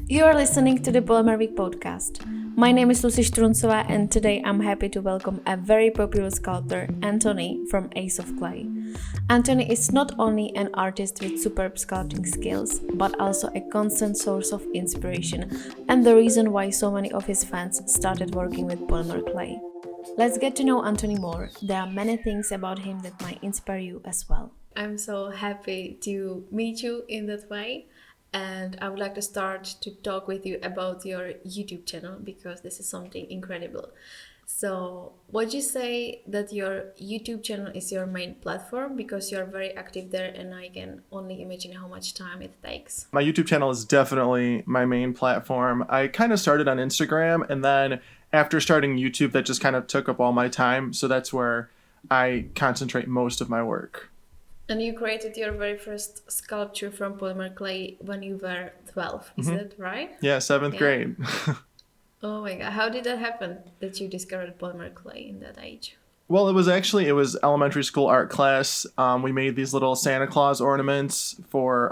You are listening to the Polymer Week podcast. My name is Lucy Struncová and today I'm happy to welcome a very popular sculptor, Anthony from Ace of Clay. Anthony is not only an artist with superb sculpting skills, but also a constant source of inspiration and the reason why so many of his fans started working with polymer clay. Let's get to know Anthony more. There are many things about him that might inspire you as well. I'm so happy to meet you in that way. And I would like to start to talk with you about your YouTube channel because this is something incredible. So would you say that your YouTube channel is your main platform because you're very active there and I can only imagine how much time it takes? My YouTube channel is definitely my main platform. I kind of started on Instagram and then after starting YouTube, that just kind of took up all my time. So that's where I concentrate most of my work. And you created your very first sculpture from polymer clay when you were 12, is that right? Yeah, seventh grade. Oh my God, how did that happen that you discovered polymer clay in that age? Well, it was elementary school art class. We made these little Santa Claus ornaments for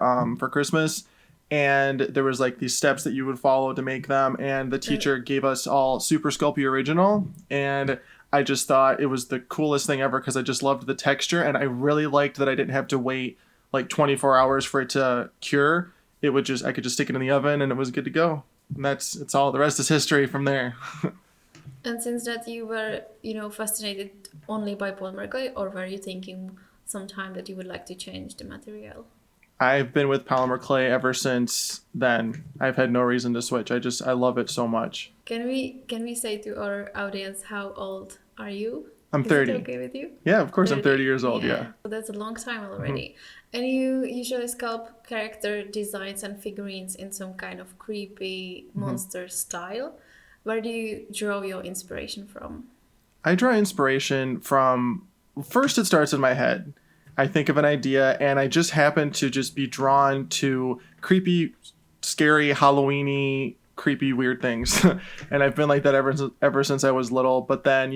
Christmas. And there was like these steps that you would follow to make them. And the teacher gave us all Super Sculpey Original. And I just thought it was the coolest thing ever because I just loved the texture and I really liked that I didn't have to wait like 24 hours for it to cure. I could just stick it in the oven and it was good to go. And it's all, the rest is history from there. And since that you were, fascinated only by polymer clay, or were you thinking sometime that you would like to change the material? I've been with polymer clay ever since then. I've had no reason to switch. I love it so much. Can we say to our audience how old are you? I'm 30. Is it okay with you? Yeah, of course 30. I'm 30 years old, yeah. So that's a long time already. And you usually sculpt character designs and figurines in some kind of creepy monster style. Where do you draw your inspiration from? I draw inspiration from, first it starts in my head. I think of an idea and I just happen to just be drawn to creepy, scary, Halloween-y, creepy, weird things. And I've been like that ever since I was little. But then,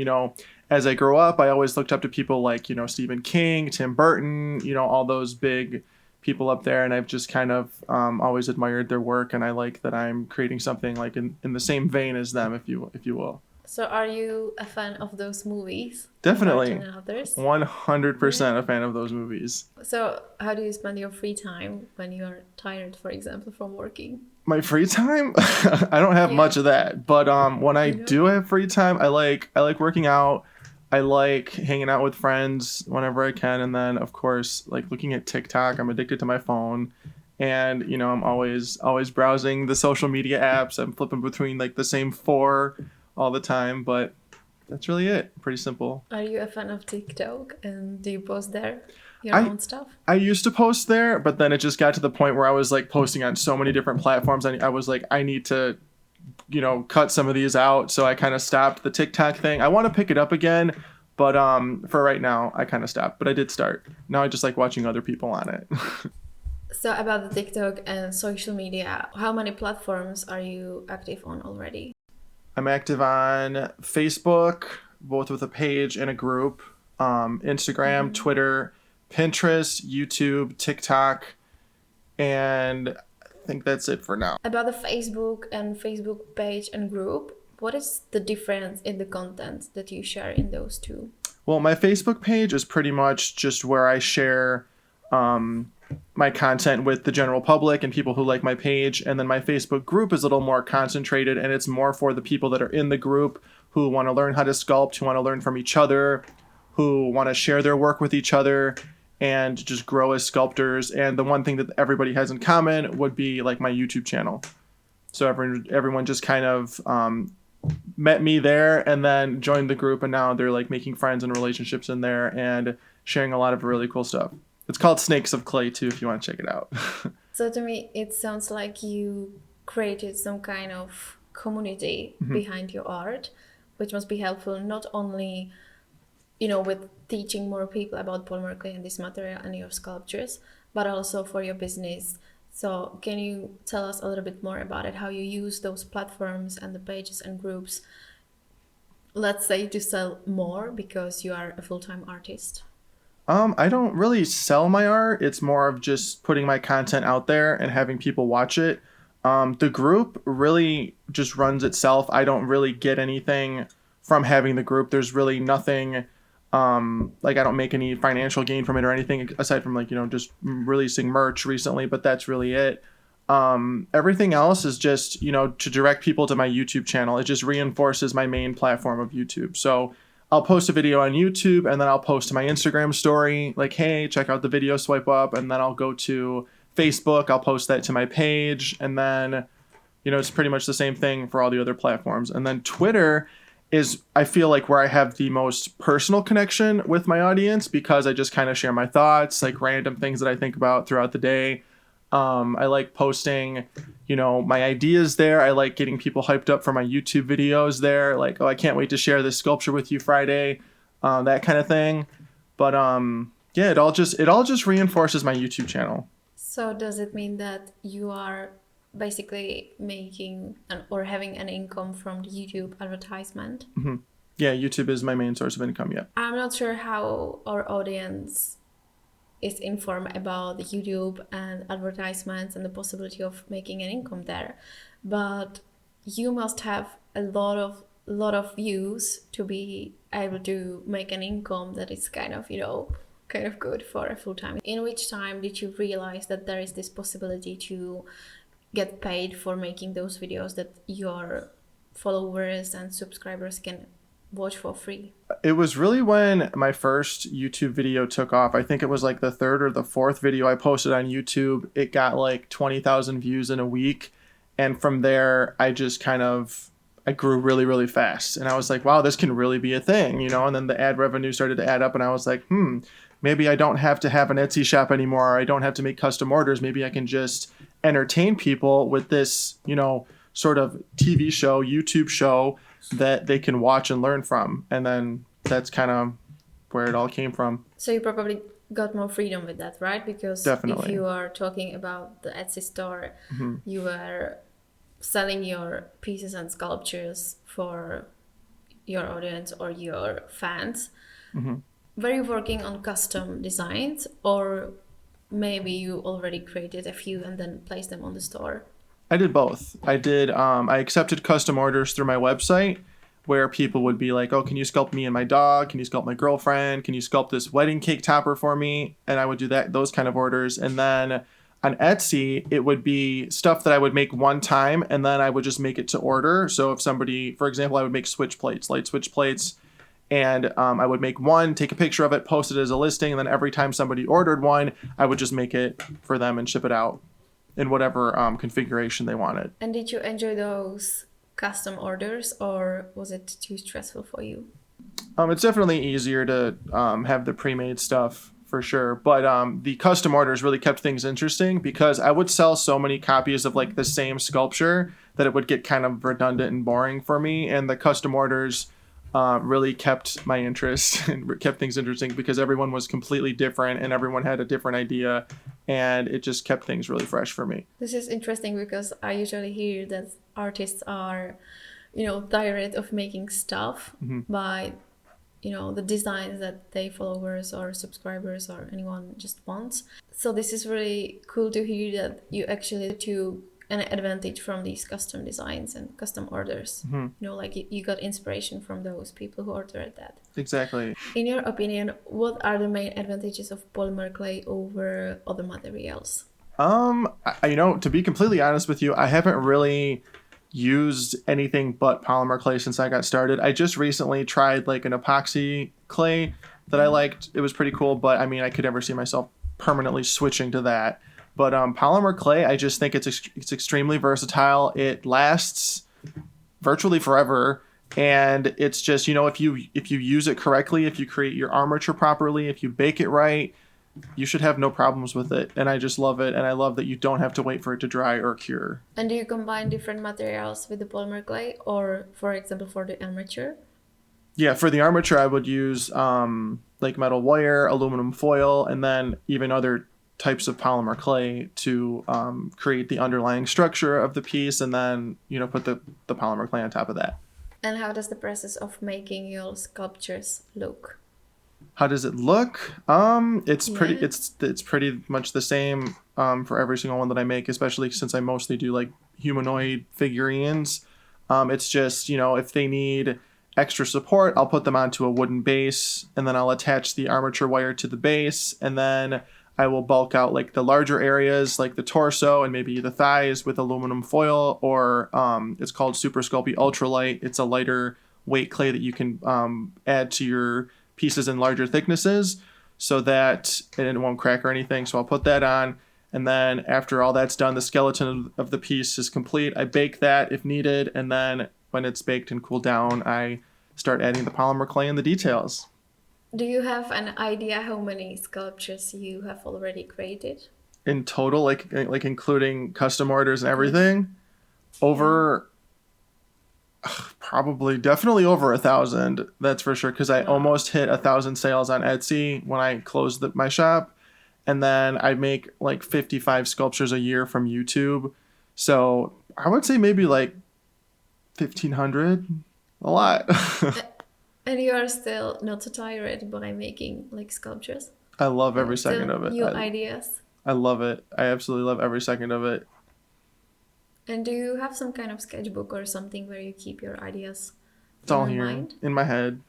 as I grow up, I always looked up to people like, Stephen King, Tim Burton, all those big people up there. And I've just kind of always admired their work. And I like that I'm creating something like in the same vein as them, if you will. So are you a fan of those movies? Definitely. 100% a fan of those movies. So how do you spend your free time when you are tired, for example, from working? My free time? I don't have much of that. But when I do have free time, I like working out. I like hanging out with friends whenever I can. And then, of course, like looking at TikTok. I'm addicted to my phone. And, I'm always browsing the social media apps. I'm flipping between like the same 4 all the time, but that's really it. Pretty simple. Are you a fan of TikTok and do you post there your own stuff? I used to post there, but then it just got to the point where I was like posting on so many different platforms. I was like, I need to, cut some of these out. So I kind of stopped the TikTok thing. I want to pick it up again, but for right now, I kind of stopped. But I did start. Now I just like watching other people on it. So about the TikTok and social media, how many platforms are you active on already? I'm active on Facebook, both with a page and a group, Instagram, Twitter, Pinterest, YouTube, TikTok, and I think that's it for now. About the Facebook page and group, what is the difference in the content that you share in those two? Well, my Facebook page is pretty much just where I share my content with the general public and people who like my page. And then my Facebook group is a little more concentrated and it's more for the people that are in the group who want to learn how to sculpt, who want to learn from each other, who want to share their work with each other and just grow as sculptors. And the one thing that everybody has in common would be like my YouTube channel. So everyone just kind of met me there and then joined the group and now they're like making friends and relationships in there and sharing a lot of really cool stuff. It's called Snakes of Clay too, if you want to check it out. So to me, it sounds like you created some kind of community behind your art, which must be helpful not only, with teaching more people about polymer clay and this material and your sculptures, but also for your business. So can you tell us a little bit more about it, how you use those platforms and the pages and groups, let's say, to sell more because you are a full-time artist? I don't really sell my art. It's more of just putting my content out there and having people watch it. The group really just runs itself. I don't really get anything from having the group. There's really nothing, like I don't make any financial gain from it or anything aside from like, just releasing merch recently, but that's really it. Everything else is just, to direct people to my YouTube channel. It just reinforces my main platform of YouTube. So I'll post a video on YouTube and then I'll post to my Instagram story, like, hey, check out the video, swipe up, and then I'll go to Facebook, I'll post that to my page, and then, it's pretty much the same thing for all the other platforms. And then Twitter is, I feel like, where I have the most personal connection with my audience because I just kind of share my thoughts, like random things that I think about throughout the day. I like posting, my ideas there. I like getting people hyped up for my YouTube videos there. Like, oh, I can't wait to share this sculpture with you Friday, that kind of thing. But yeah, it all just reinforces my YouTube channel. So does it mean that you are basically making or having an income from the YouTube advertisement? Mm-hmm. Yeah, YouTube is my main source of income, yeah. I'm not sure how our audience is informed about the YouTube and advertisements and the possibility of making an income there, but you must have a lot of views to be able to make an income that is kind of good for a full time. In which time did you realize that there is this possibility to get paid for making those videos that your followers and subscribers can watch for free? It was really when my first YouTube video took off. I think it was like the third or the fourth video I posted on YouTube. It got like 20,000 views in a week. And from there, I grew really, really fast. And I was like, wow, this can really be a thing, And then the ad revenue started to add up and I was like, maybe I don't have to have an Etsy shop anymore. Or I don't have to make custom orders. Maybe I can just entertain people with this, sort of TV show, YouTube show that they can watch and learn from. And then that's kind of where it all came from. So you probably got more freedom with that, right? Because Definitely. If you are talking about the Etsy store, you were selling your pieces and sculptures for your audience or your fans. Were you working on custom designs, or maybe you already created a few and then placed them on the store? I did both. I accepted custom orders through my website where people would be like, oh, can you sculpt me and my dog? Can you sculpt my girlfriend? Can you sculpt this wedding cake topper for me? And I would do those kind of orders. And then on Etsy, it would be stuff that I would make one time and then I would just make it to order. So if somebody, for example, I would make light switch plates, and I would make one, take a picture of it, post it as a listing, and then every time somebody ordered one, I would just make it for them and ship it out in whatever configuration they wanted. And did you enjoy those custom orders, or was it too stressful for you? It's definitely easier to have the pre-made stuff for sure, but the custom orders really kept things interesting because I would sell so many copies of like the same sculpture that it would get kind of redundant and boring for me, and the custom orders really kept my interest and kept things interesting because everyone was completely different and everyone had a different idea, and it just kept things really fresh for me. This is interesting because I usually hear that artists are, tired of making stuff by, the designs that their followers or subscribers or anyone just wants. So this is really cool to hear that you actually took an advantage from these custom designs and custom orders. Like you got inspiration from those people who ordered that. Exactly. In your opinion, what are the main advantages of polymer clay over other materials? To be completely honest with you, I haven't really used anything but polymer clay since I got started. I just recently tried like an epoxy clay that I liked. It was pretty cool, but I mean, I could never see myself permanently switching to that. But polymer clay, I just think it's extremely versatile. It lasts virtually forever, and it's just, if you use it correctly, if you create your armature properly, if you bake it right, you should have no problems with it. And I just love it, and I love that you don't have to wait for it to dry or cure. And do you combine different materials with the polymer clay, or for example for the armature? Yeah, for the armature, I would use like metal wire, aluminum foil, and then even other types of polymer clay to create the underlying structure of the piece, and then put the polymer clay on top of that. And how does the process of making your sculptures look? How does it look? It's pretty. Yeah. It's pretty much the same for every single one that I make, especially since I mostly do like humanoid figurines. It's just, if they need extra support, I'll put them onto a wooden base, and then I'll attach the armature wire to the base, and then I will bulk out like the larger areas, like the torso and maybe the thighs, with aluminum foil, or it's called Super Sculpey Ultralight. It's a lighter weight clay that you can add to your pieces in larger thicknesses so that it won't crack or anything. So I'll put that on. And then after all that's done, the skeleton of the piece is complete. I bake that if needed. And then when it's baked and cooled down, I start adding the polymer clay and the details. Do you have an idea how many sculptures you have already created? In total, like including custom orders and everything, over probably definitely over 1,000. That's for sure. Because I almost hit 1,000 sales on Etsy when I closed my shop. And then I make like 55 sculptures a year from YouTube. So I would say maybe like 1,500. A lot. And you are still not tired by making like sculptures? I love every second of it. New ideas? I love it. I absolutely love every second of it. And do you have some kind of sketchbook or something where you keep your ideas? It's all here in my head.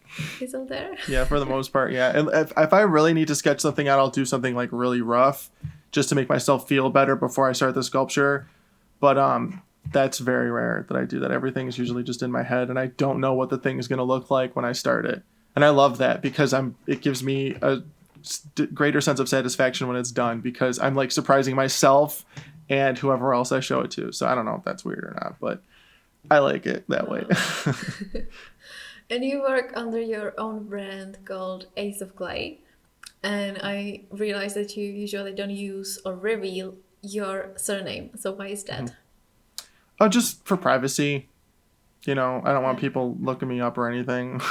It's all there? Yeah, for the most part, yeah. And if I really need to sketch something out, I'll do something like really rough just to make myself feel better before I start the sculpture. But that's very rare that I do that. Everything is usually just in my head, and I don't know what the thing is going to look like when I start it. And I love that because it gives me a greater sense of satisfaction when it's done, because I'm like surprising myself and whoever else I show it to. So I don't know if that's weird or not, but I like it that way. And you work under your own brand called Ace of Clay. And I realized that you usually don't use or reveal your surname. So why is that? Oh, just for privacy. I don't want people looking me up or anything.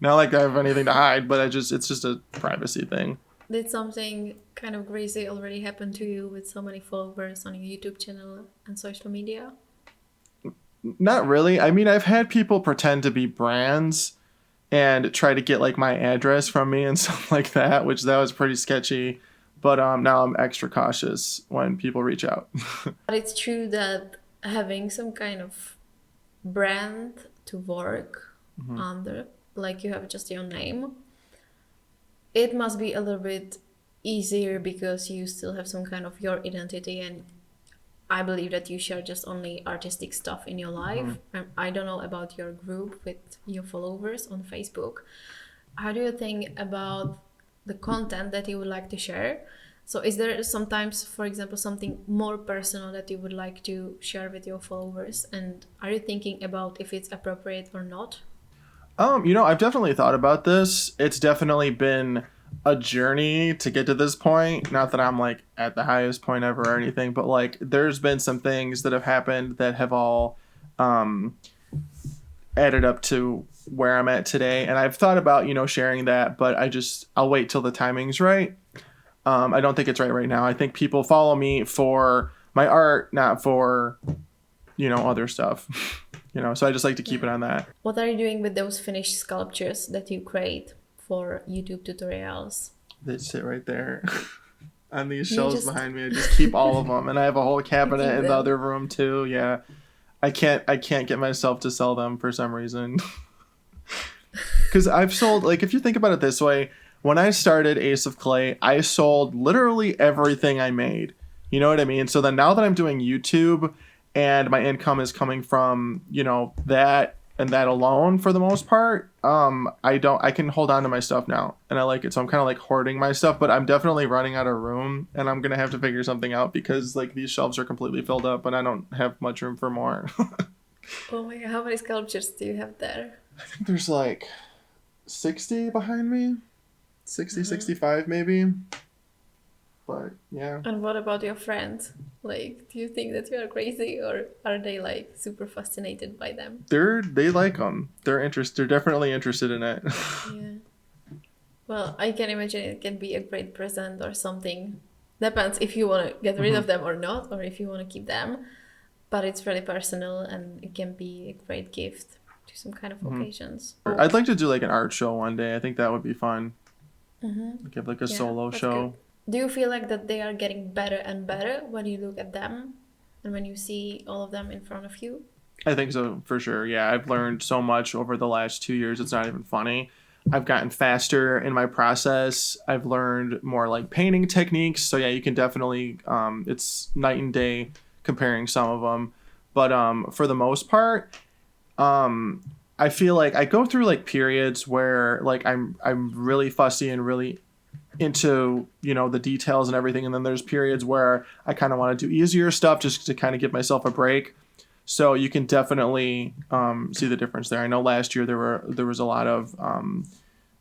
Not like I have anything to hide, but it's just a privacy thing. Did something kind of crazy already happen to you with so many followers on your YouTube channel and social media? Not really. I mean, I've had people pretend to be brands and try to get like my address from me and stuff like that, which that was pretty sketchy. But now I'm extra cautious when people reach out. But it's true that having some kind of brand to work under, like you have just your name, it must be a little bit easier because you still have some kind of your identity, and I believe that you share just only artistic stuff in your life. I don't know about your group with your followers on Facebook. How do you think about the content that you would like to share? So is there sometimes, for example, something more personal that you would like to share with your followers? And are you thinking about if it's appropriate or not? I've definitely thought about this. It's definitely been a journey to get to this point. Not that I'm like at the highest point ever or anything, but like there's been some things that have happened that have all added up to where I'm at today. And I've thought about, sharing that, but I'll wait till the timing's right. I don't think it's right now. I think people follow me for my art, not for, other stuff. So I just like to keep it on that. What are you doing with those finished sculptures that you create for YouTube tutorials? They sit right there on these shelves behind me. I just keep all of them, and I have a whole cabinet in the other room too. Yeah, I can't get myself to sell them for some reason. Because I've sold, like, if you think about it this way, when I started Ace of Clay, I sold literally everything I made. You know what I mean? So then now that I'm doing YouTube and my income is coming from, that and that alone for the most part, I can hold on to my stuff now, and I like it. So I'm kind of like hoarding my stuff, but I'm definitely running out of room, and I'm going to have to figure something out because like these shelves are completely filled up and I don't have much room for more. Oh my God, how many sculptures do you have there? I think there's like 60 behind me. 60, 65 maybe. But yeah. And what about your friends? Like, do you think that you are crazy, or are they like super fascinated by them? They like them. They're definitely interested in it. Yeah. Well, I can imagine it can be a great present or something. Depends if you want to get rid of them or not, or if you want to keep them. But it's really personal, and it can be a great gift to some kind of occasions. I'd like to do like an art show one day. I think that would be fun. give like a Yeah, solo that's show. good. Do you feel like that they are getting better and better when you look at them and when you see all of them in front of you? I think so for sure. Yeah, I've learned so much over the last 2 years. It's not even funny. I've gotten faster in my process. I've learned more like painting techniques. So yeah, you can definitely it's night and day comparing some of them. But for the most part, I feel like I go through like periods where like I'm really fussy and really into the details and everything, and then there's periods where I kind of want to do easier stuff just to kind of give myself a break. So you can definitely see the difference there. I know last year there was a lot of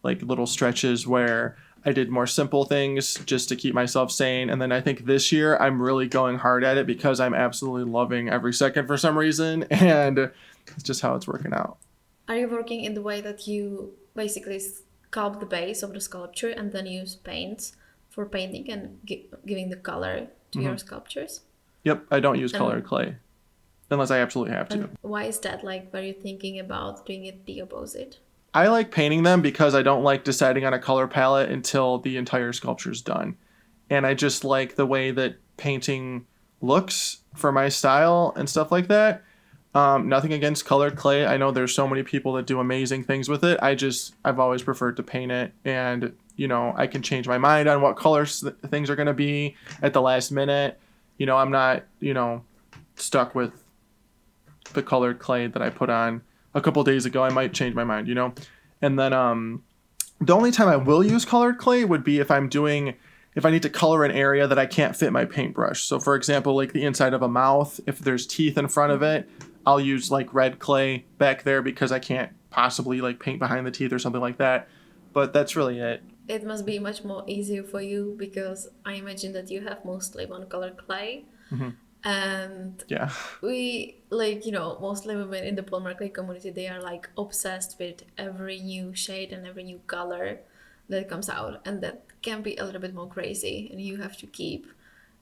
like little stretches where I did more simple things just to keep myself sane, and then I think this year I'm really going hard at it because I'm absolutely loving every second for some reason, and it's just how it's working out. Are you working in the way that you basically sculpt the base of the sculpture and then use paints for painting and giving the color to your sculptures? Yep, I don't use colored And clay unless I absolutely have to. and why is that? Like, were you thinking about doing it the opposite? I like painting them because I don't like deciding on a color palette until the entire sculpture's done. And I just like the way that painting looks for my style and stuff like that. Nothing against colored clay. I know there's so many people that do amazing things with it. I've always preferred to paint it, and I can change my mind on what colors things are going to be at the last minute. I'm not stuck with the colored clay that I put on a couple days ago. I might change my mind. And then the only time I will use colored clay would be if I need to color an area that I can't fit my paintbrush. So for example, like the inside of a mouth, if there's teeth in front of it, I'll use like red clay back there because I can't possibly like paint behind the teeth or something like that. But that's really it. It must be much more easier for you because I imagine that you have mostly one color clay. And Yeah. we mostly women in the polymer clay community, they are like obsessed with every new shade and every new color that comes out, and that can be a little bit more crazy, and you have to keep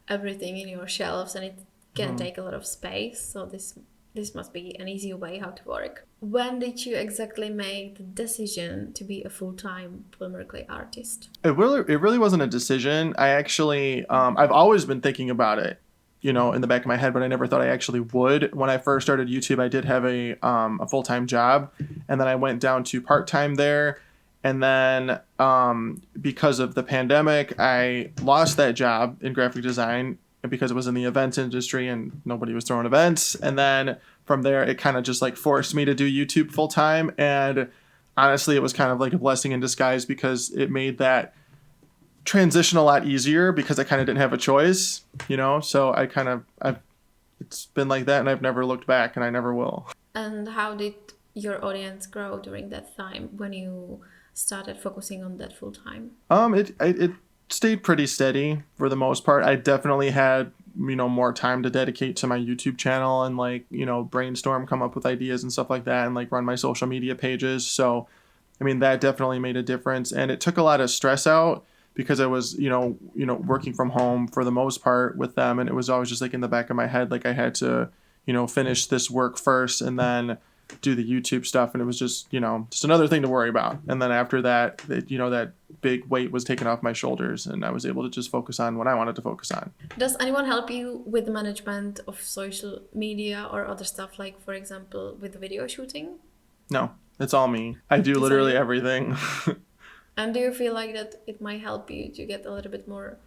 everything in your shelves, and it can take a lot of space. So this must be an easier way how to work. When did you exactly make the decision to be a full-time polymer clay artist? It really wasn't a decision. I actually I've always been thinking about it, in the back of my head, but I never thought I actually would. When I first started YouTube, I did have a full-time job, and then I went down to part-time there. And then because of the pandemic, I lost that job in graphic design because it was in the events industry and nobody was throwing events. And then from there, it kind of just like forced me to do YouTube full time. And honestly, it was kind of like a blessing in disguise because it made that transition a lot easier because I kind of didn't have a choice, So it's been like that, and I've never looked back, and I never will. And how did your audience grow during that time when you started focusing on that full time? It stayed pretty steady for the most part. I definitely had more time to dedicate to my YouTube channel and like brainstorm, come up with ideas and stuff like that, and like run my social media pages. So I mean that definitely made a difference, and it took a lot of stress out because I was working from home for the most part with them, and it was always just like in the back of my head, like I had to finish this work first and then do the YouTube stuff, and it was just just another thing to worry about. And then after that, that big weight was taken off my shoulders, and I was able to just focus on what I wanted to focus on. Does anyone help you with the management of social media or other stuff, like for example with video shooting? No, it's all me. I do literally everything. And do you feel like that it might help you to get a little bit more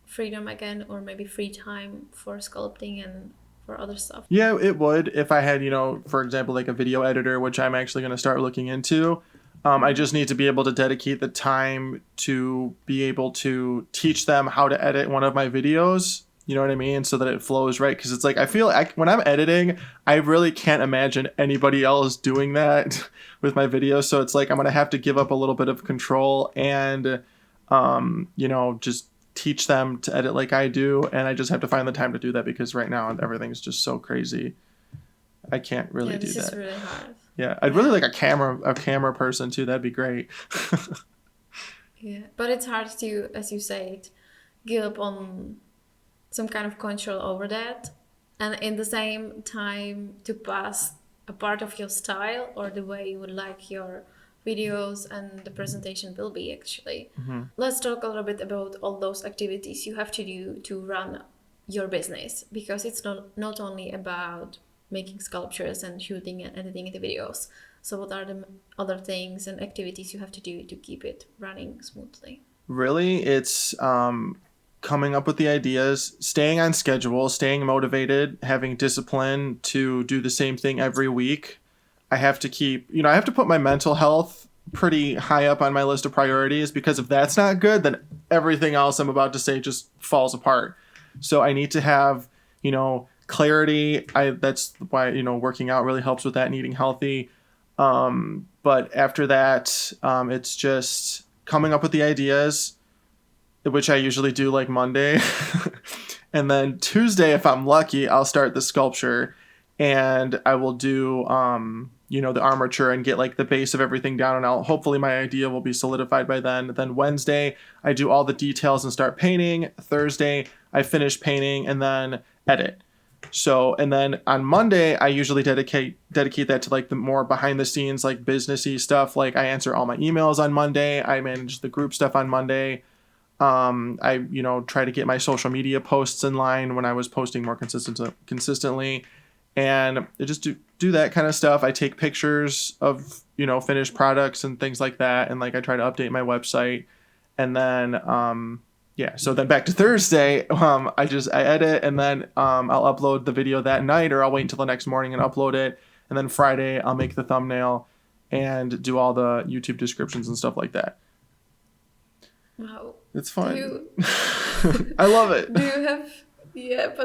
freedom again, or maybe free time for sculpting and for other stuff? Yeah, it would if I had, for example, like a video editor, which I'm actually going to start looking into. I just need to be able to dedicate the time to be able to teach them how to edit one of my videos. You know what I mean? So that it flows right. Because it's like, I feel like when I'm editing, I really can't imagine anybody else doing that with my videos. So it's like, I'm going to have to give up a little bit of control and, just teach them to edit like I do. And I just have to find the time to do that because right now everything's just so crazy. I can't really do that. This is really hard. Yeah, I'd really like a camera person too. That'd be great. Yeah, but it's hard to, as you say, give up on some kind of control over that, and in the same time to pass a part of your style or the way you would like your videos and the presentation will be actually. Mm-hmm. Let's talk a little bit about all those activities you have to do to run your business, because it's not only about making sculptures and shooting and editing the videos. So what are the other things and activities you have to do to keep it running smoothly? Really, it's coming up with the ideas, staying on schedule, staying motivated, having discipline to do the same thing every week. I have to keep, I have to put my mental health pretty high up on my list of priorities, because if that's not good, then everything else I'm about to say just falls apart. So I need to have, clarity. That's why, working out really helps with that and eating healthy. But after that, it's just coming up with the ideas, which I usually do like Monday. And then Tuesday, if I'm lucky, I'll start the sculpture, and I will do, the armature and get like the base of everything down. And hopefully my idea will be solidified by then. Then Wednesday, I do all the details and start painting. Thursday, I finish painting and then edit. So, and then on Monday, I usually dedicate that to like the more behind the scenes, like businessy stuff. Like I answer all my emails on Monday. I manage the group stuff on Monday. I, try to get my social media posts in line when I was posting more consistently, and I just do that kind of stuff. I take pictures of, finished products and things like that. And like, I try to update my website, and then, so then back to Thursday, I edit, and then I'll upload the video that night, or I'll wait until the next morning and upload it. And then Friday, I'll make the thumbnail and do all the YouTube descriptions and stuff like that. Wow. It's fun. I love it. Do you have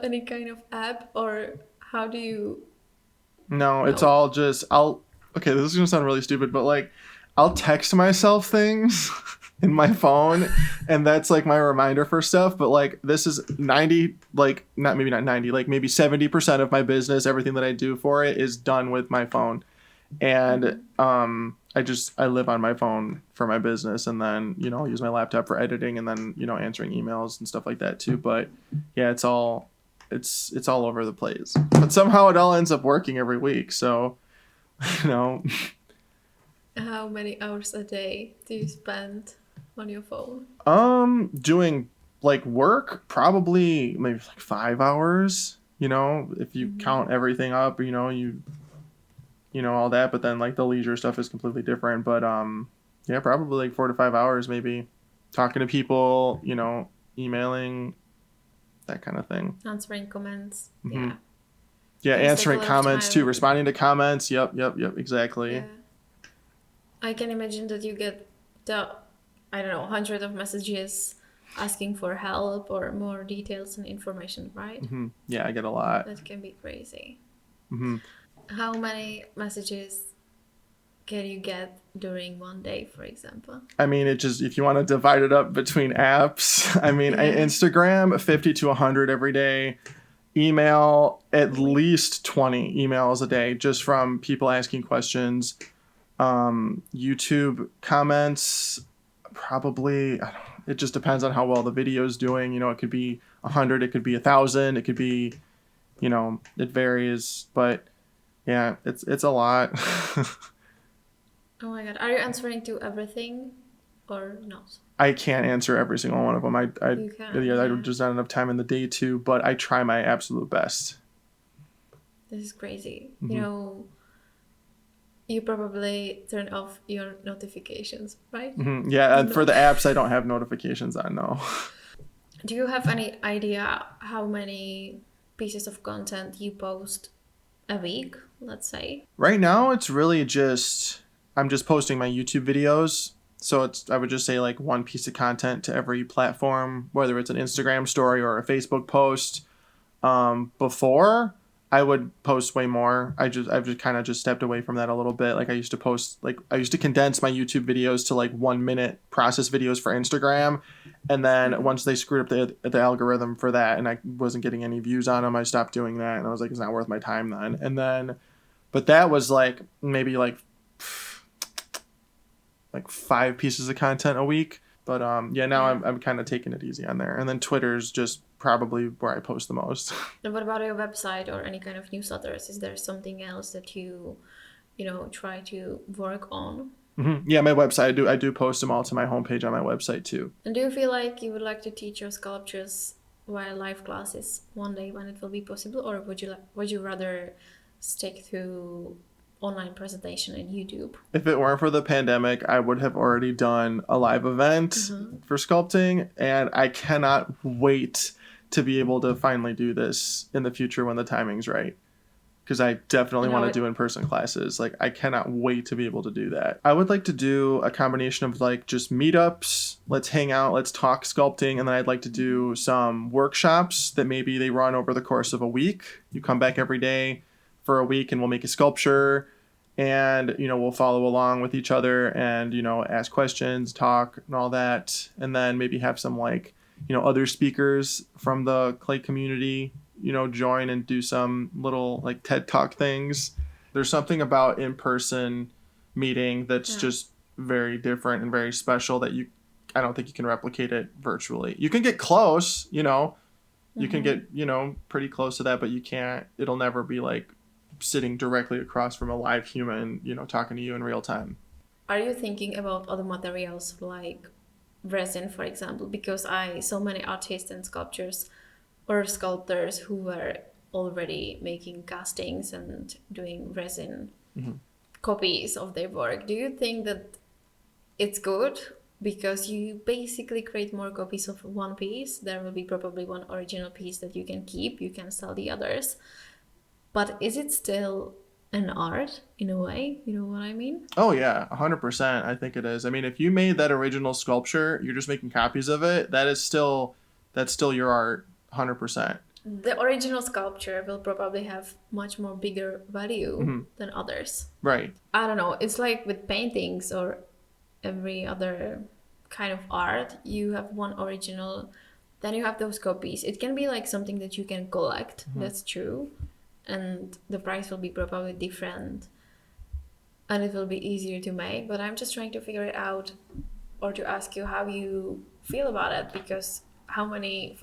any kind of app, or how do you... No, it's all just, okay, this is going to sound really stupid, but like, I'll text myself things in my phone, and that's like my reminder for stuff. But like, this is 90, like maybe not 90, like maybe 70% of my business, everything that I do for it is done with my phone. And I live on my phone for my business, and then, I'll use my laptop for editing, and then, answering emails and stuff like that too. But yeah, it's all over the place, but somehow it all ends up working every week. So, How many hours a day do you spend on your phone? Doing like work, probably maybe like 5 hours, if you count everything up, all that. But then like the leisure stuff is completely different. But yeah, probably like 4 to 5 hours, maybe talking to people, emailing, that kind of thing. Answering comments. Mm-hmm. Yeah, answering comments too, responding to comments. Yep, exactly. Yeah. I can imagine that you get hundreds of messages asking for help or more details and information, right? Mm-hmm. Yeah, I get a lot. That can be crazy. Mm-hmm. How many messages can you get during one day, for example? I mean, if you want to divide it up between apps, Instagram, 50 to 100 every day. Email, at least 20 emails a day, just from people asking questions. YouTube comments, probably, it just depends on how well the video is doing. It could be 100, it could be 1,000, it could be, it varies, but yeah, it's a lot. Oh my God. Are you answering to everything or not? I can't answer every single one of them. I just not enough time in the day to, but I try my absolute best. This is crazy. Mm-hmm. You probably turn off your notifications, right? Mm-hmm. Yeah, and for the apps, I don't have notifications on, no. Do you have any idea how many pieces of content you post a week, let's say? Right now, it's really I'm just posting my YouTube videos. So I would just say like one piece of content to every platform, whether it's an Instagram story or a Facebook post. Before, I would post way more. I've just kind of just stepped away from that a little bit. Like I used to condense my YouTube videos to like 1 minute process videos for Instagram. And then once they screwed up the algorithm for that and I wasn't getting any views on them, I stopped doing that. And I was like, it's not worth my time then. And then, but that was like maybe like 5 pieces of content a week. But now I'm kind of taking it easy on there. And then Twitter's just probably where I post the most. And what about your website or any kind of newsletters? Is there something else that you try to work on. Yeah, my website, I do post them all to my homepage on my website too. And do you feel like you would like to teach your sculptures via live classes one day when it will be possible, or would you rather stick to online presentation and YouTube? If it weren't for the pandemic, I would have already done a live event for sculpting, and I cannot wait to be able to finally do this in the future when the timing's right. Because I definitely want to do in-person classes. Like, I cannot wait to be able to do that. I would like to do a combination of like just meetups, let's hang out, let's talk sculpting, and then I'd like to do some workshops that maybe they run over the course of a week. You come back every day for a week and we'll make a sculpture, and we'll follow along with each other and ask questions, talk, and all that, and then maybe have some like other speakers from the clay community join and do some little like TED Talk things. There's something about in-person meeting that's just very different and very special that I don't think you can replicate it virtually. You can get close, you can get, pretty close to that, but you can't, it'll never be like sitting directly across from a live human, talking to you in real time. Are you thinking about other materials like resin, for example? Because I saw many artists and sculptors or sculptors who were already making castings and doing resin copies of their work. Do you think that it's good because you basically create more copies of one piece? There will be probably one original piece that you can keep, you can sell the others. But is it still an art in a way? You know what I mean? Oh yeah, 100%. I think it is. I mean, if you made that original sculpture, you're just making copies of it. That's still your art. 100%. The original sculpture will probably have much more bigger value than others. Right. I don't know. It's like with paintings or every other kind of art. You have one original, then you have those copies. It can be like something that you can collect. That's true. And the price will be probably different. And it will be easier to make. But I'm just trying to figure it out or to ask you how you feel about it, because how many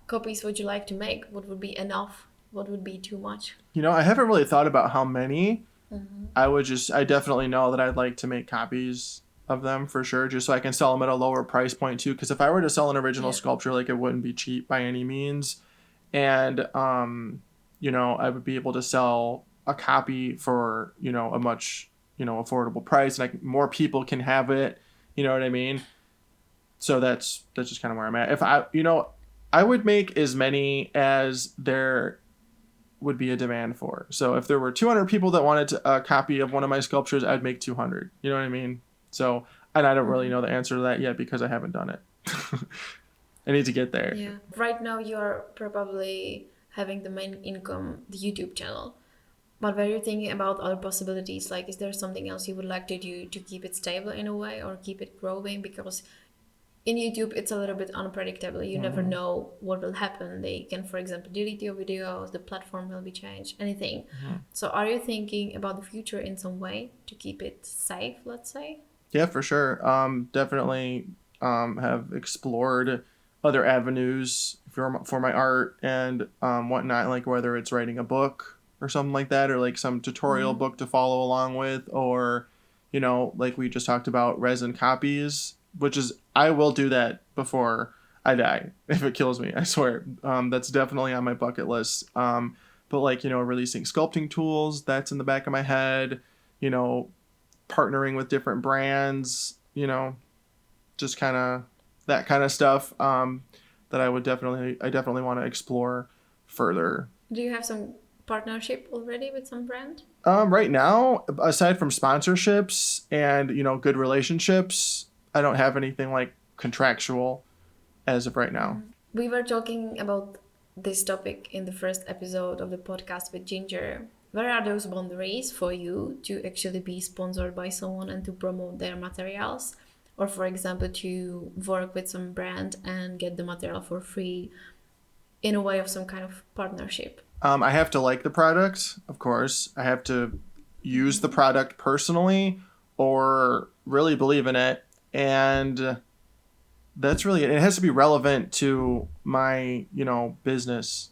copies would you like to make? What would be enough? What would be too much? I haven't really thought about how many. I definitely know that I'd like to make copies of them for sure, just so I can sell them at a lower price point too. Because if I were to sell an original sculpture, like, it wouldn't be cheap by any means. And, I would be able to sell a copy for, a much, affordable price, and more people can have it. You know what I mean? So that's just kind of where I'm at. If I would make as many as there would be a demand for. So if there were 200 people that wanted a copy of one of my sculptures, I'd make 200. You know what I mean? So, and I don't really know the answer to that yet because I haven't done it. I need to get there. Yeah. Right now you're probably having the main income, the YouTube channel. But were you thinking about other possibilities? Like, is there something else you would like to do to keep it stable in a way or keep it growing? Because in YouTube, it's a little bit unpredictable. You never know what will happen. They can, for example, delete your videos, the platform will be changed, anything. So are you thinking about the future in some way to keep it safe, let's say? Yeah, for sure. Definitely have explored other avenues for my art and whatnot, like whether it's writing a book or something like that, or like some tutorial book to follow along with, or, like we just talked about, resin copies, which is, I will do that before I die if it kills me, I swear. That's definitely on my bucket list. But like, releasing sculpting tools, that's in the back of my head, partnering with different brands, just kind of that kind of stuff that I definitely want to explore further. Do you have some partnership already with some brand? Right now, aside from sponsorships and, good relationships, I don't have anything like contractual as of right now. We were talking about this topic in the first episode of the podcast with Ginger. Where are those boundaries for you to actually be sponsored by someone and to promote their materials? Or, for example, to work with some brand and get the material for free in a way of some kind of partnership? I have to like the product, of course. I have to use the product personally or really believe in it. And that's really it. It has to be relevant to my, business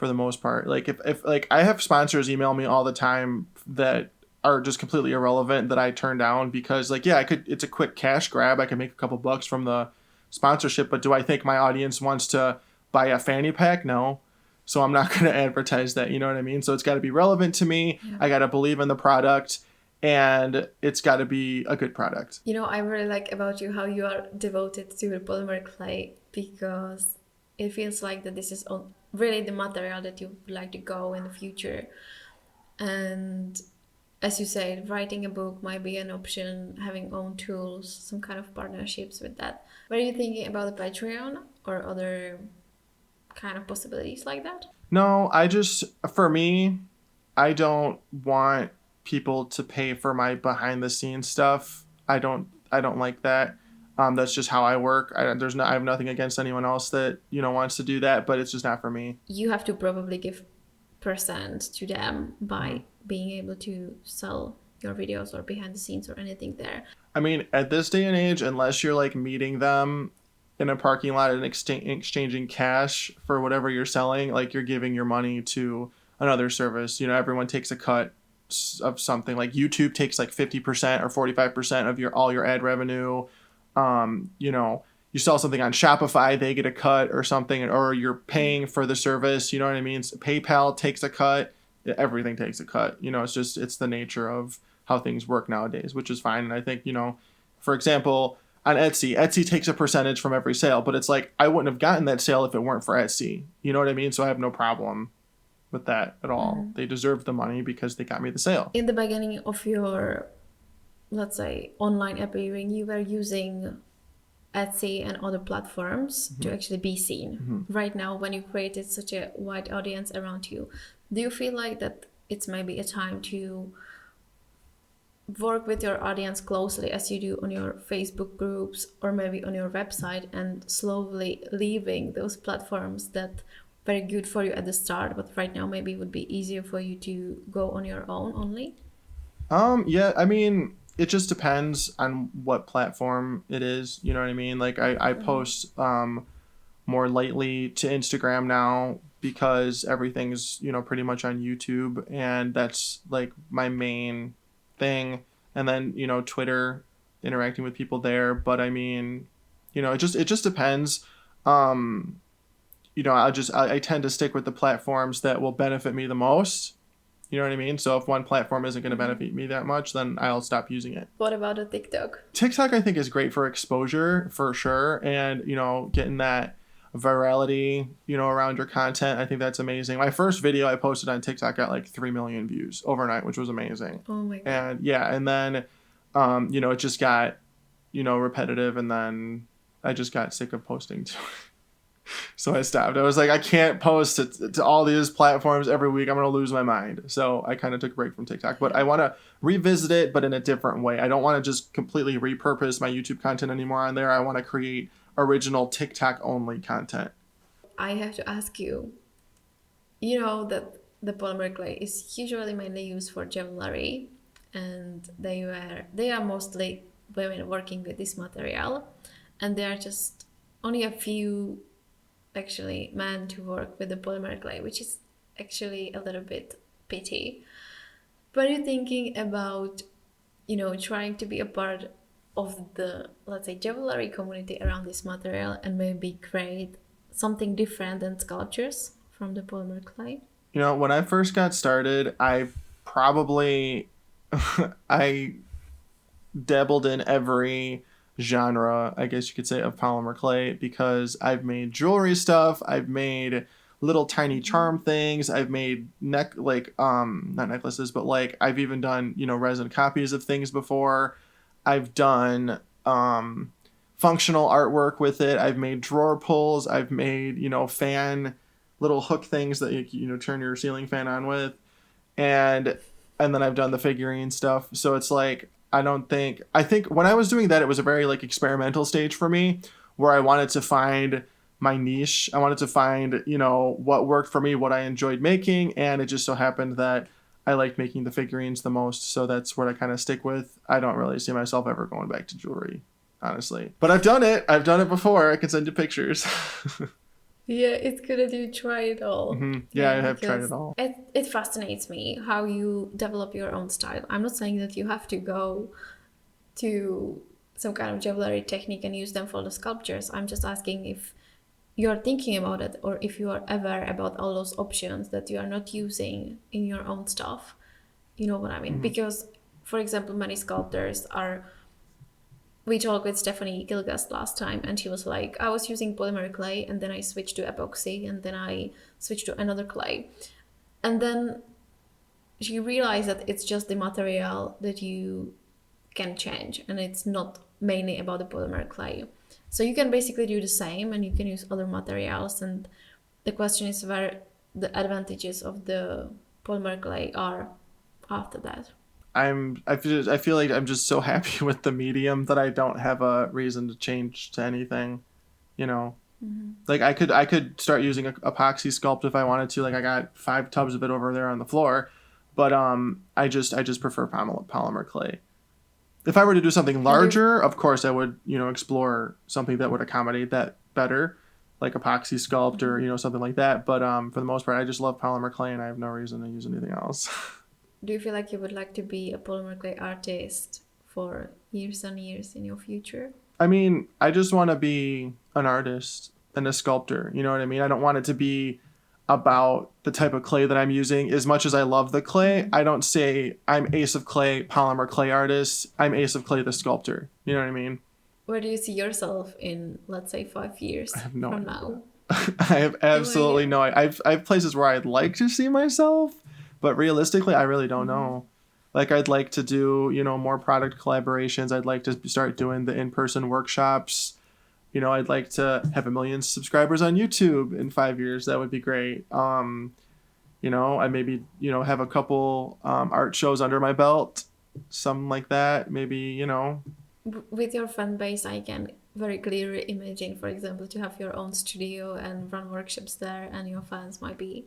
for the most part. Like if like I have sponsors email me all the time that are just completely irrelevant that I turn down because like, yeah, it's a quick cash grab. I can make a couple bucks from the sponsorship, but do I think my audience wants to buy a fanny pack? No. So I'm not going to advertise that. You know what I mean? So it's got to be relevant to me. Yeah. I got to believe in the product and it's got to be a good product. You know, I really like about you how you are devoted to the polymer clay because it feels like that this is really the material that you would like to go in the future. And as you said, writing a book might be an option, having own tools, some kind of partnerships with that. Were you thinking about the Patreon or other kind of possibilities like that? No, for me, I don't want people to pay for my behind the scenes stuff. I don't like that. That's just how I work. I have nothing against anyone else that, wants to do that, but it's just not for me. You have to probably give percent to them by being able to sell your videos or behind the scenes or anything there. I mean, at this day and age, unless you're like meeting them in a parking lot and exchanging cash for whatever you're selling, like you're giving your money to another service. Everyone takes a cut of something. Like YouTube takes like 50% or 45% of all your ad revenue. You sell something on Shopify, they get a cut or something, or you're paying for the service. You know what I mean? So PayPal takes a cut. Everything takes a cut. It's the nature of how things work nowadays, which is fine. And I think, for example, on Etsy takes a percentage from every sale, but it's like, I wouldn't have gotten that sale if it weren't for Etsy. You know what I mean? So I have no problem with that at all. Mm-hmm. They deserve the money because they got me the sale. In the beginning of your, let's say, online appearing, you were using Etsy and other platforms to actually be seen. Right now, when you created such a wide audience around you, do you feel like that it's maybe a time to work with your audience closely as you do on your Facebook groups or maybe on your website and slowly leaving those platforms that were good for you at the start, but right now maybe it would be easier for you to go on your own only? Yeah, I mean, it just depends on what platform it is. You know what I mean? Like I post more lately to Instagram now because everything's, pretty much on YouTube, and that's like my main thing. And then, Twitter, interacting with people there. But I mean, it just depends. I tend to stick with the platforms that will benefit me the most. You know what I mean? So if one platform isn't going to benefit me that much, then I'll stop using it. What about a TikTok? TikTok, I think, is great for exposure for sure. And, getting that virality, around your content. I think that's amazing. My first video I posted on TikTok got like 3 million views overnight, which was amazing. Oh my God. And yeah, and then, it just got, repetitive, and then I just got sick of posting too. So I stopped. I was like, I can't post to all these platforms every week. I'm going to lose my mind. So I kind of took a break from TikTok. But I want to revisit it, but in a different way. I don't want to just completely repurpose my YouTube content anymore on there. I want to create original TikTok-only content. I have to ask you, that the polymer clay is usually mainly used for jewelry, and they are mostly women working with this material, and there are just only a few actually men to work with the polymer clay, which is actually a little bit pity. But are you thinking about, trying to be a part of the, let's say, jewelry community around this material and maybe create something different than sculptures from the polymer clay? When I first got started, I dabbled in every genre, I guess you could say, of polymer clay, because I've made jewelry stuff, I've made little tiny charm things, I've made not necklaces, but like I've even done, resin copies of things before. I've done functional artwork with it. I've made drawer pulls, I've made, fan little hook things that you turn your ceiling fan on with, and then I've done the figurine stuff. So it's like, I think when I was doing that, it was a very like experimental stage for me, where I wanted to find my niche. I wanted to find, what worked for me, what I enjoyed making. And it just so happened that I liked making the figurines the most. So that's what I kind of stick with. I don't really see myself ever going back to jewelry, honestly. But I've done it. I've done it before. I can send you pictures. Yeah, it's good that you try it all. Yeah, I have tried Because it all. it fascinates me how you develop your own style. I'm not saying that you have to go to some kind of jewelry technique and use them for the sculptures. I'm just asking if you're thinking about it or if you are aware about all those options that you are not using in your own stuff. You know what I mean? Because, for example, many sculptors are. We talked with Stephanie Gilgast last time, and she was like, I was using polymer clay, and then I switched to epoxy, and then I switched to another clay. And then she realized that it's just the material that you can change, and it's not mainly about the polymer clay. So you can basically do the same, and you can use other materials. And the question is where the advantages of the polymer clay are after that. I feel like I'm just so happy with the medium that I don't have a reason to change to anything, you know. Like I could start using epoxy sculpt if I wanted to. Like I got 5 tubs of it over there on the floor, but I just prefer polymer clay. If I were to do something larger, of course I would, explore something that would accommodate that better, like epoxy sculpt or, something like that. But for the most part, I just love polymer clay and I have no reason to use anything else. Do you feel like you would like to be a polymer clay artist for years and years in your future? I mean, I just want to be an artist and a sculptor. You know what I mean? I don't want it to be about the type of clay that I'm using. As much as I love the clay, I don't say I'm Ace of Clay, polymer clay artist. I'm Ace of Clay, the sculptor. You know what I mean? Where do you see yourself in, let's say, 5 years I have no from idea. now? I have absolutely no idea. I have places where I'd like to see myself, but realistically, I really don't know. Like I'd like to do, more product collaborations. I'd like to start doing the in-person workshops. I'd like to have 1 million subscribers on YouTube in 5 years. That would be great. I maybe, have a couple art shows under my belt, something like that. Maybe, With your fan base, I can very clearly imagine, for example, to have your own studio and run workshops there, and your fans might be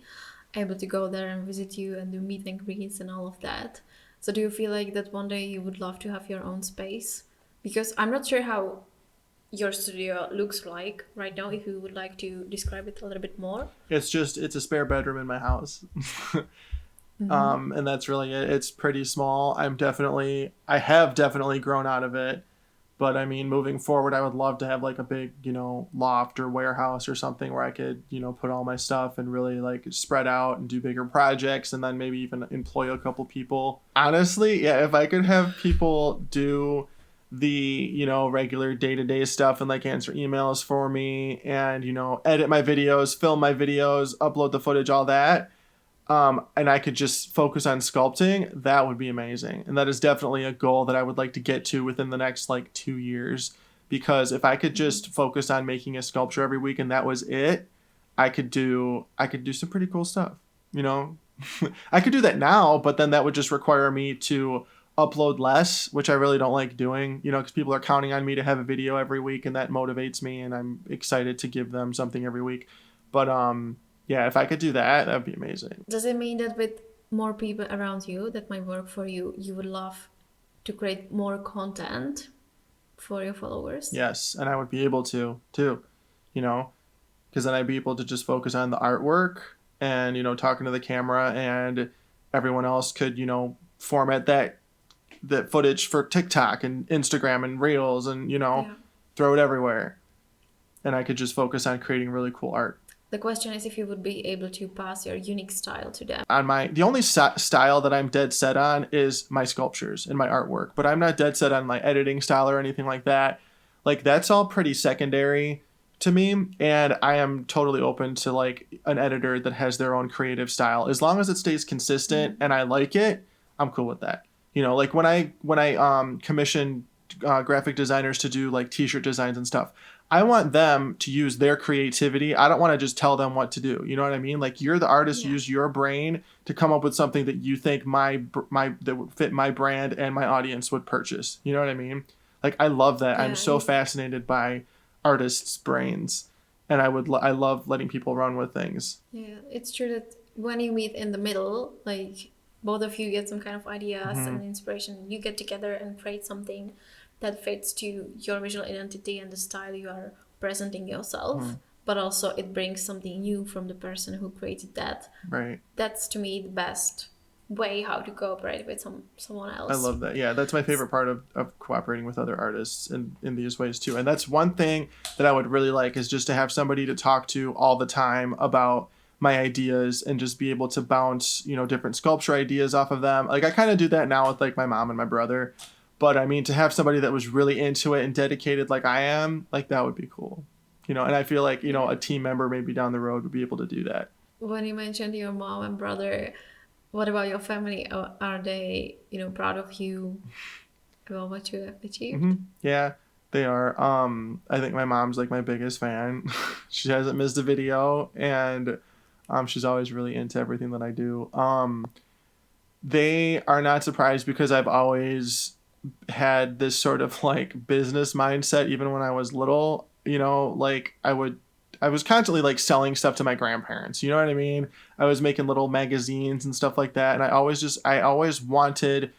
able to go there and visit you and do meet and greets and all of that. So do you feel like that one day you would love to have your own space? Because I'm not sure how your studio looks like right now, if you would like to describe it a little bit more. it's a spare bedroom in my house. And that's really it. It's pretty small. I have definitely grown out of it. But I mean, moving forward, I would love to have like a big, loft or warehouse or something where I could, put all my stuff and really like spread out and do bigger projects and then maybe even employ a couple people. Honestly, yeah, if I could have people do the, regular day-to-day stuff and like answer emails for me and, edit my videos, film my videos, upload the footage, all that. And I could just focus on sculpting, that would be amazing. And that is definitely a goal that I would like to get to within the next like 2 years. Because if I could just focus on making a sculpture every week and that was it, I could do some pretty cool stuff. I could do that now, but then that would just require me to upload less, which I really don't like doing, because people are counting on me to have a video every week and that motivates me and I'm excited to give them something every week. But yeah, if I could do that, that'd be amazing. Does it mean that with more people around you that might work for you, you would love to create more content for your followers? Yes, and I would be able to too, because then I'd be able to just focus on the artwork and, talking to the camera, and everyone else could, format that footage for TikTok and Instagram and Reels and, throw it everywhere. And I could just focus on creating really cool art. The question is if you would be able to pass your unique style to them. The only style that I'm dead set on is my sculptures and my artwork, but I'm not dead set on my editing style or anything like that. Like that's all pretty secondary to me, and I am totally open to like an editor that has their own creative style. As long as it stays consistent and I like it, I'm cool with that. Like when I commission graphic designers to do like t-shirt designs and stuff, I want them to use their creativity. I don't want to just tell them what to do. You know what I mean? Like you're the artist, use your brain to come up with something that you think that would fit my brand and my audience would purchase. You know what I mean? Like I love that. I'm so fascinated by artists' brains, and I love letting people run with things. Yeah, it's true that when you meet in the middle, like both of you get some kind of ideas and inspiration, you get together and create something that fits to your visual identity and the style you are presenting yourself. but also it brings something new from the person who created that. Right. That's to me the best way how to cooperate with someone else. I love that. Yeah, that's my favorite part of cooperating with other artists in these ways too. And that's one thing that I would really like, is just to have somebody to talk to all the time about my ideas and just be able to bounce, you know, different sculpture ideas off of them. Like I kind of do that now with like my mom and my brother. But I mean, to have somebody that was really into it and dedicated like I am, like that would be cool. You know, and I feel like, you know, a team member maybe down the road would be able to do that. When you mentioned your mom and brother, what about your family? Are they, you know, proud of you about what you have achieved? Mm-hmm. Yeah, they are. I think my mom's like my biggest fan. She hasn't missed a video, and she's always really into everything that I do. They are not surprised because I've always had this sort of like business mindset even when I was little, you know, like I was constantly like selling stuff to my grandparents, you know what I mean? I was making little magazines and stuff like that, and I always wanted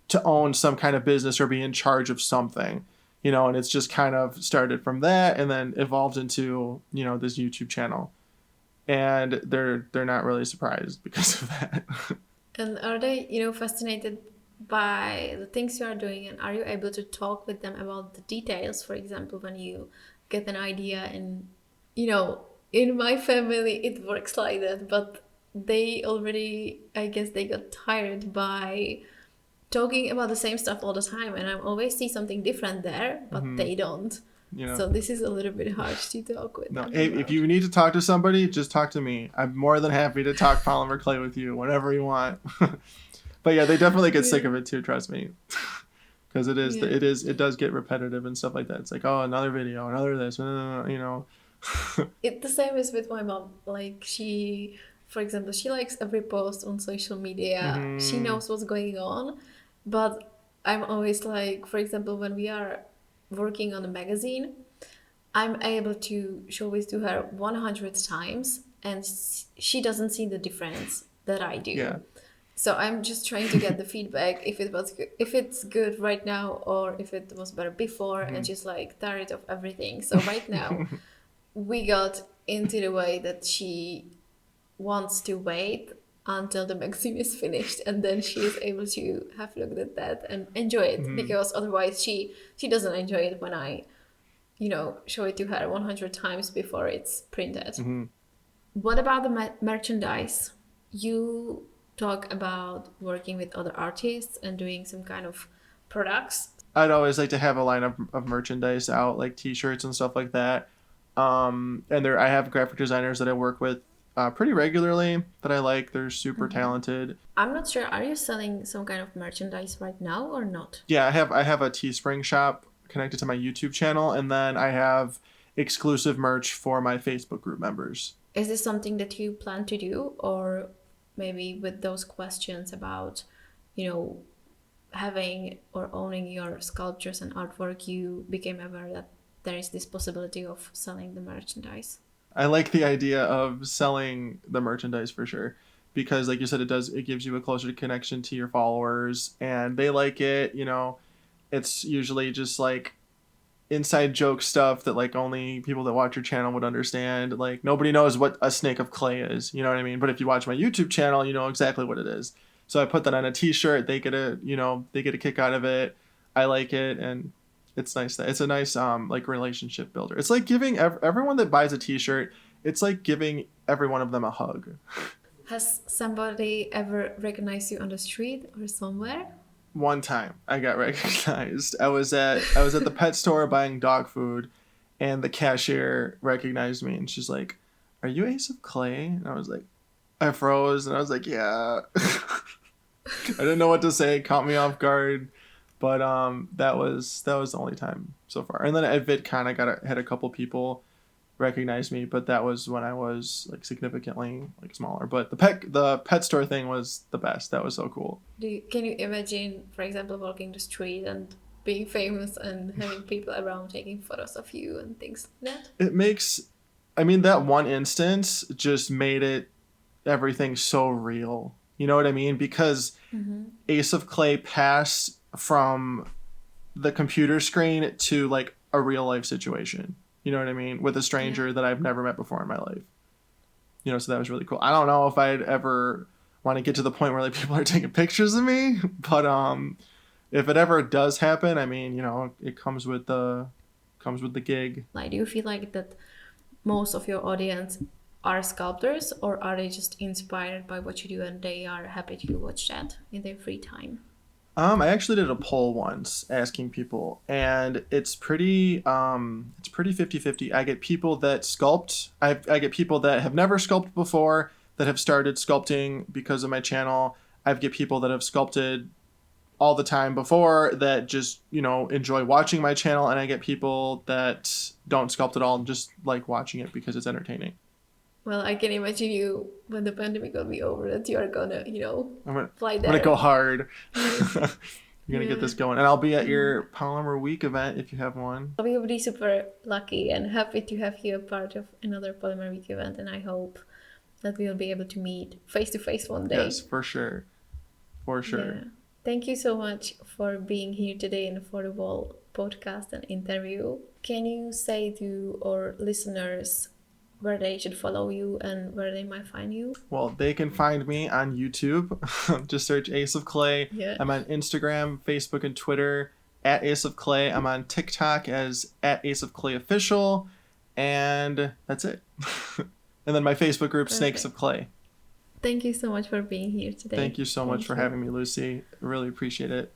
to own some kind of business or be in charge of something, you know, and it's just kind of started from that and then evolved into, you know, this YouTube channel. And they're not really surprised because of that. And are they, you know, fascinated by the things you are doing, and are you able to talk with them about the details? For example, when you get an idea, and you know, in my family it works like that, but they already, I guess they got tired by talking about the same stuff all the time, and I always see something different there, but they don't. You know, So this is a little bit hard to talk with no, them if about. you need to talk to somebody, just talk to me. I'm more than happy to talk polymer clay with you whenever you want. But yeah, they definitely get sick of it too, trust me. Because it does get repetitive and stuff like that. It's like, oh, another video, another this, you know. The same is with my mom. Like she, for example, she likes every post on social media. She knows what's going on, but I'm always like, for example, when we are working on a magazine, I'm able to show it to her 100 times, and she doesn't see the difference that I do. Yeah. So I'm just trying to get the feedback if it was good, if it's good right now, or if it was better before, and just like tired of everything. So right now we got into the way that she wants to wait until the magazine is finished, and then she is able to have a look at that and enjoy it, because otherwise she doesn't enjoy it when I, you know, show it to her 100 times before it's printed. What about the merchandise? You talk about working with other artists and doing some kind of products. I'd always like to have a line of merchandise out, like t-shirts and stuff like that. And I have graphic designers that I work with pretty regularly that I like. They're super talented. I'm not sure. Are you selling some kind of merchandise right now or not? Yeah, I have a Teespring shop connected to my YouTube channel, and then I have exclusive merch for my Facebook group members. Is this something that you plan to do, or maybe with those questions about, you know, having or owning your sculptures and artwork, you became aware that there is this possibility of selling the merchandise? I like the idea of selling the merchandise for sure, because like you said, it gives you a closer connection to your followers, and they like it, you know. It's usually just like inside joke stuff that like only people that watch your channel would understand. Like nobody knows what a snake of clay is, you know what I mean? But if you watch my YouTube channel, you know exactly what it is. So I put that on a t-shirt, they get a kick out of it. I like it, and it's nice. It's a nice like relationship builder. It's like giving everyone that buys a t-shirt, it's like giving every one of them a hug. Has somebody ever recognized you on the street or somewhere? One time I got recognized. I was at the pet store buying dog food, and the cashier recognized me, and she's like, "Are you Ace of Clay?" And I was like, I froze, and I was like, "Yeah." I didn't know what to say. It caught me off guard, but that was the only time so far. And then at VidCon, had a couple people recognize me, but that was when I was like significantly like smaller. But the pet store thing was the best. That was so cool. Can you imagine, for example, walking the street and being famous and having people around taking photos of you and things like that? It makes, I mean, that one instance just made everything so real. You know what I mean? Because Ace of Clay passed from the computer screen to like a real life situation. You know what I mean? With a stranger that I've never met before in my life. You know, so that was really cool. I don't know if I'd ever want to get to the point where like people are taking pictures of me, but if it ever does happen, I mean, you know, it comes with the gig. Like, do you feel like that most of your audience are sculptors, or are they just inspired by what you do and they are happy to watch that in their free time? I actually did a poll once asking people, and it's pretty 50-50. I get people that sculpt. I get people that have never sculpted before that have started sculpting because of my channel. I get people that have sculpted all the time before that just, you know, enjoy watching my channel, and I get people that don't sculpt at all and just like watching it because it's entertaining. Well, I can imagine you, when the pandemic will be over, that you are gonna, you know, fly there. I'm gonna go hard. I'm gonna get this going, and I'll be at your Polymer Week event if you have one. We will be super lucky and happy to have you a part of another Polymer Week event, and I hope that we will be able to meet face to face one day. Yes, for sure. For sure. Yeah. Thank you so much for being here today in the For the Wall podcast and interview. Can you say to our listeners where they should follow you and where they might find you? Well, they can find me on YouTube. Just search Ace of Clay. Yeah. I'm on Instagram, Facebook, and Twitter at Ace of Clay. I'm on TikTok as at Ace of Clay Official. And that's it. And then my Facebook group, Snakes of Clay. Thank you so much for being here today. Thank you so much for having me, Lucy. I really appreciate it.